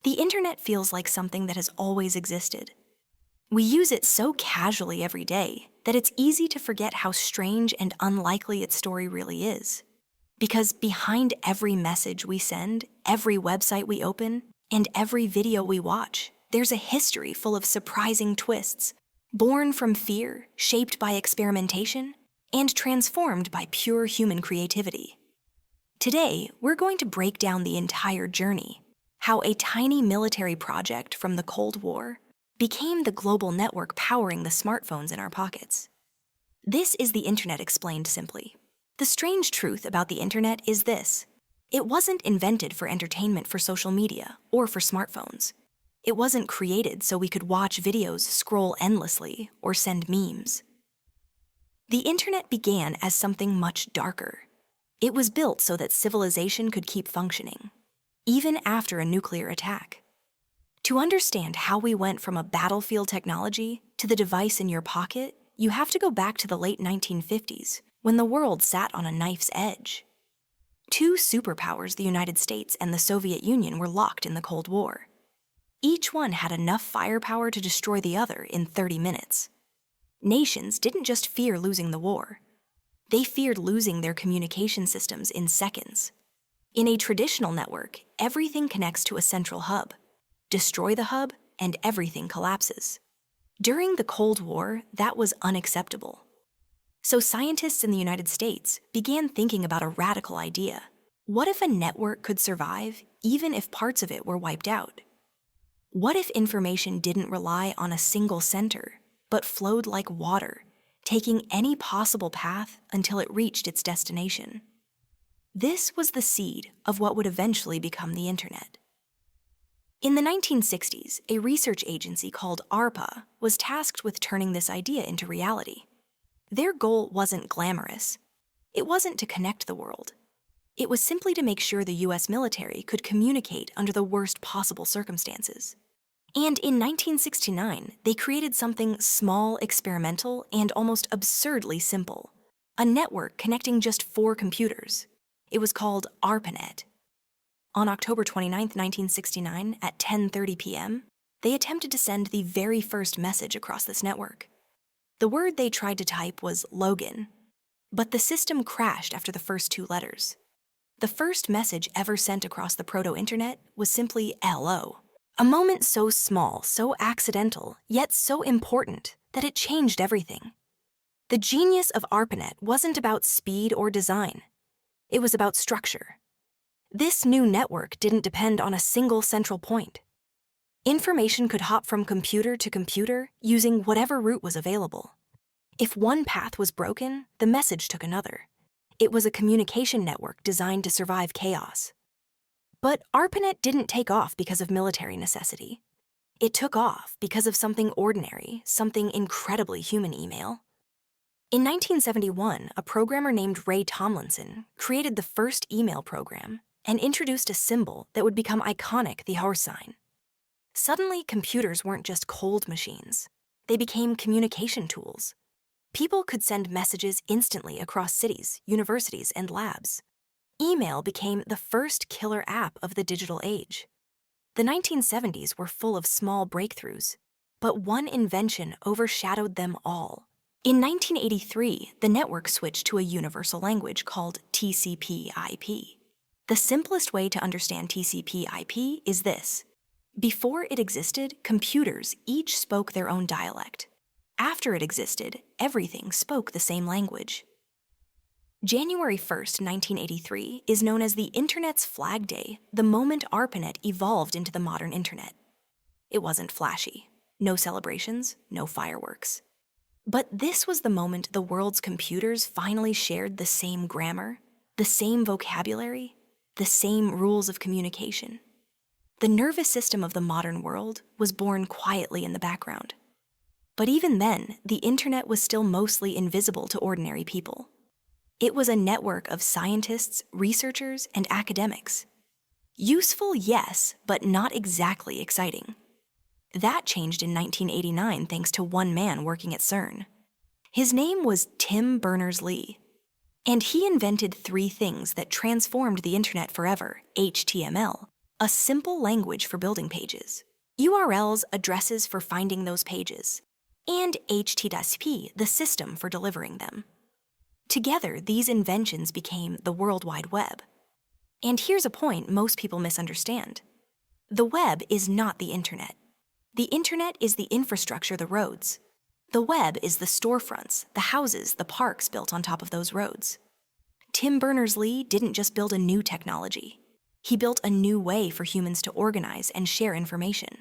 The internet feels like something that has always existed. We use it so casually every day that it's easy to forget how strange and unlikely its story really is. Because behind every message we send, every website we open, and every video we watch, there's a history full of surprising twists, born from fear, shaped by experimentation, and transformed by pure human creativity. Today, we're going to break down the entire journey, how a tiny military project from the Cold War became the global network powering the smartphones in our pockets. This is the Internet explained simply. The strange truth about the Internet is this: it wasn't invented for entertainment for social media or for smartphones. It wasn't created so we could watch videos, scroll endlessly, or send memes. The Internet began as something much darker. It was built so that civilization could keep functioning, even after a nuclear attack. To understand how we went from a battlefield technology to the device in your pocket, you have to go back to the late 1950s, when the world sat on a knife's edge. Two superpowers, the United States and the Soviet Union, were locked in the Cold War. Each one had enough firepower to destroy the other in 30 minutes. Nations didn't just fear losing the war. They feared losing their communication systems in seconds. In a traditional network, everything connects to a central hub. Destroy the hub, and everything collapses. During the Cold War, that was unacceptable. So scientists in the United States began thinking about a radical idea. What if a network could survive even if parts of it were wiped out? What if information didn't rely on a single center, but flowed like water, taking any possible path until it reached its destination? This was the seed of what would eventually become the Internet. In the 1960s, a research agency called ARPA was tasked with turning this idea into reality. Their goal wasn't glamorous. It wasn't to connect the world. It was simply to make sure the US military could communicate under the worst possible circumstances. And in 1969, they created something small, experimental, and almost absurdly simple: a network connecting just 4 computers. It was called ARPANET. On October 29, 1969, at 10:30 p.m., they attempted to send the very first message across this network. The word they tried to type was Logan, but the system crashed after the first 2 letters. The first message ever sent across the proto-internet was simply LO, a moment so small, so accidental, yet so important that it changed everything. The genius of ARPANET wasn't about speed or design. It was about structure. This new network didn't depend on a single central point. Information could hop from computer to computer using whatever route was available. If one path was broken, the message took another. It was a communication network designed to survive chaos. But ARPANET didn't take off because of military necessity. It took off because of something ordinary, something incredibly human: email. In 1971, a programmer named Ray Tomlinson created the first email program and introduced a symbol that would become iconic: the horse sign. Suddenly, computers weren't just cold machines. They became communication tools. People could send messages instantly across cities, universities, and labs. Email became the first killer app of the digital age. The 1970s were full of small breakthroughs, but one invention overshadowed them all. In 1983, the network switched to a universal language called TCP/IP. The simplest way to understand TCP/IP is this: before it existed, computers each spoke their own dialect. After it existed, everything spoke the same language. January 1st, 1983 is known as the Internet's Flag Day, the moment ARPANET evolved into the modern Internet. It wasn't flashy. No celebrations, no fireworks. But this was the moment the world's computers finally shared the same grammar, the same vocabulary, the same rules of communication. The nervous system of the modern world was born quietly in the background. But even then, the Internet was still mostly invisible to ordinary people. It was a network of scientists, researchers, and academics. Useful, yes, but not exactly exciting. That changed in 1989 thanks to one man working at CERN. His name was Tim Berners-Lee, and he invented 3 things that transformed the Internet forever: HTML, a simple language for building pages, URLs, addresses for finding those pages, and HTTP, the system for delivering them. Together, these inventions became the World Wide Web. And here's a point most people misunderstand. The web is not the internet. The internet is the infrastructure, the roads. The web is the storefronts, the houses, the parks built on top of those roads. Tim Berners-Lee didn't just build a new technology. He built a new way for humans to organize and share information.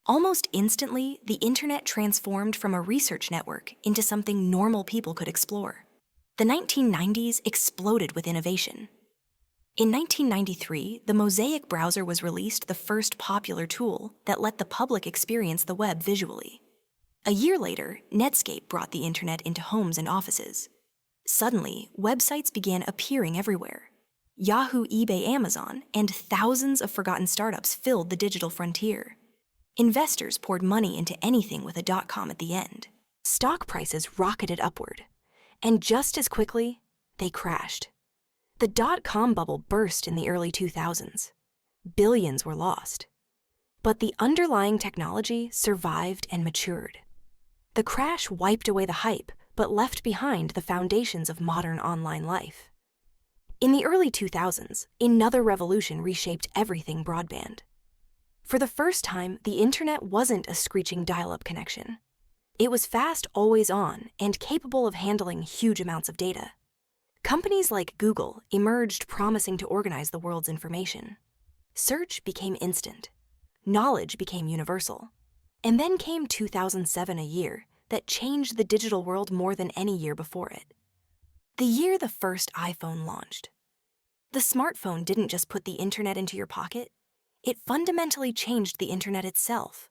Almost instantly, the internet transformed from a research network into something normal people could explore. The 1990s exploded with innovation. In 1993, the Mosaic browser was released, the first popular tool that let the public experience the web visually. A year later, Netscape brought the internet into homes and offices. Suddenly, websites began appearing everywhere. Yahoo, eBay, Amazon, and thousands of forgotten startups filled the digital frontier. Investors poured money into anything with a .com at the end. Stock prices rocketed upward, and just as quickly, they crashed. The .com bubble burst in the early 2000s. Billions were lost. But the underlying technology survived and matured. The crash wiped away the hype, but left behind the foundations of modern online life. In the early 2000s, another revolution reshaped everything broadband. For the first time, the internet wasn't a screeching dial-up connection. It was fast, always on, and capable of handling huge amounts of data. Companies like Google emerged, promising to organize the world's information. Search became instant. Knowledge became universal. And then came 2007, a year that changed the digital world more than any year before it. The year the first iPhone launched. The smartphone didn't just put the internet into your pocket, it fundamentally changed the internet itself.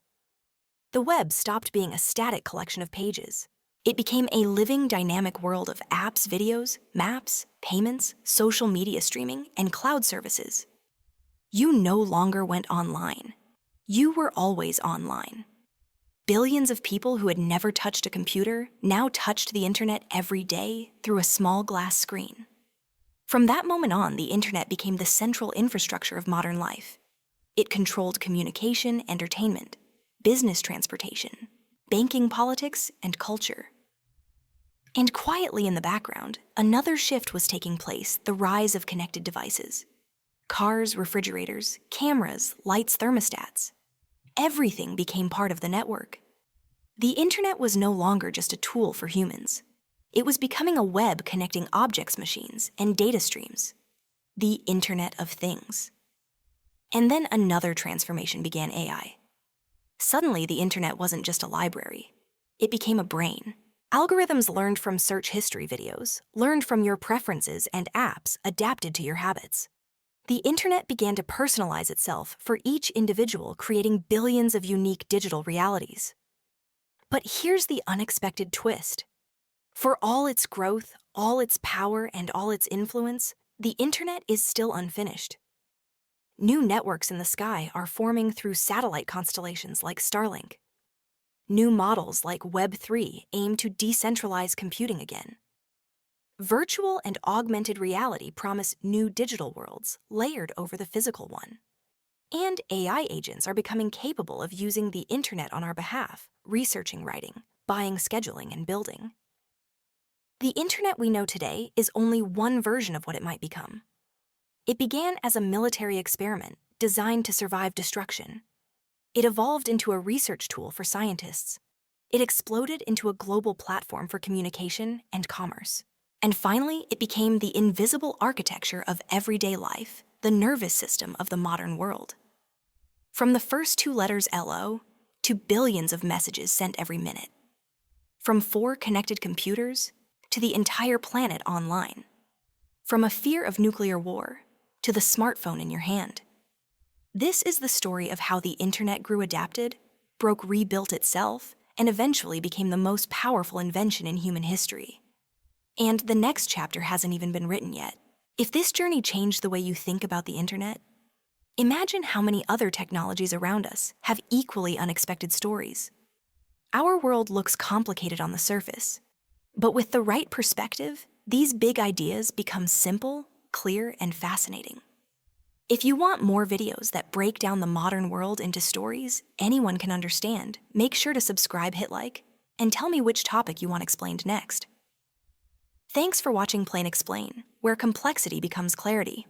The web stopped being a static collection of pages. It became a living, dynamic world of apps, videos, maps, payments, social media streaming, and cloud services. You no longer went online. You were always online. Billions of people who had never touched a computer now touched the internet every day through a small glass screen. From that moment on, the internet became the central infrastructure of modern life. It controlled communication, entertainment, business transportation, banking, politics, and culture. And quietly in the background, another shift was taking place, the rise of connected devices. Cars, refrigerators, cameras, lights, thermostats. Everything became part of the network. The internet was no longer just a tool for humans. It was becoming a web connecting objects, machines, and data streams. The Internet of Things. And then another transformation began: AI. Suddenly, the internet wasn't just a library. It became a brain. Algorithms learned from search history videos, learned from your preferences, and apps adapted to your habits. The internet began to personalize itself for each individual, creating billions of unique digital realities. But here's the unexpected twist. For all its growth, all its power, and all its influence, the internet is still unfinished. New networks in the sky are forming through satellite constellations like Starlink. New models like Web3 aim to decentralize computing again. Virtual and augmented reality promise new digital worlds layered over the physical one. And AI agents are becoming capable of using the internet on our behalf, researching, writing, buying, scheduling, and building. The internet we know today is only one version of what it might become. It began as a military experiment designed to survive destruction. It evolved into a research tool for scientists. It exploded into a global platform for communication and commerce. And finally, it became the invisible architecture of everyday life, the nervous system of the modern world. From the first two letters LO to billions of messages sent every minute. From 4 connected computers to the entire planet online. From a fear of nuclear war to the smartphone in your hand. This is the story of how the internet grew, adapted, broke, rebuilt itself, and eventually became the most powerful invention in human history. And the next chapter hasn't even been written yet. If this journey changed the way you think about the internet, imagine how many other technologies around us have equally unexpected stories. Our world looks complicated on the surface, but with the right perspective, these big ideas become simple, clear, and fascinating. If you want more videos that break down the modern world into stories anyone can understand, make sure to subscribe, hit like, and tell me which topic you want explained next. Thanks for watching Plain Explain, where complexity becomes clarity.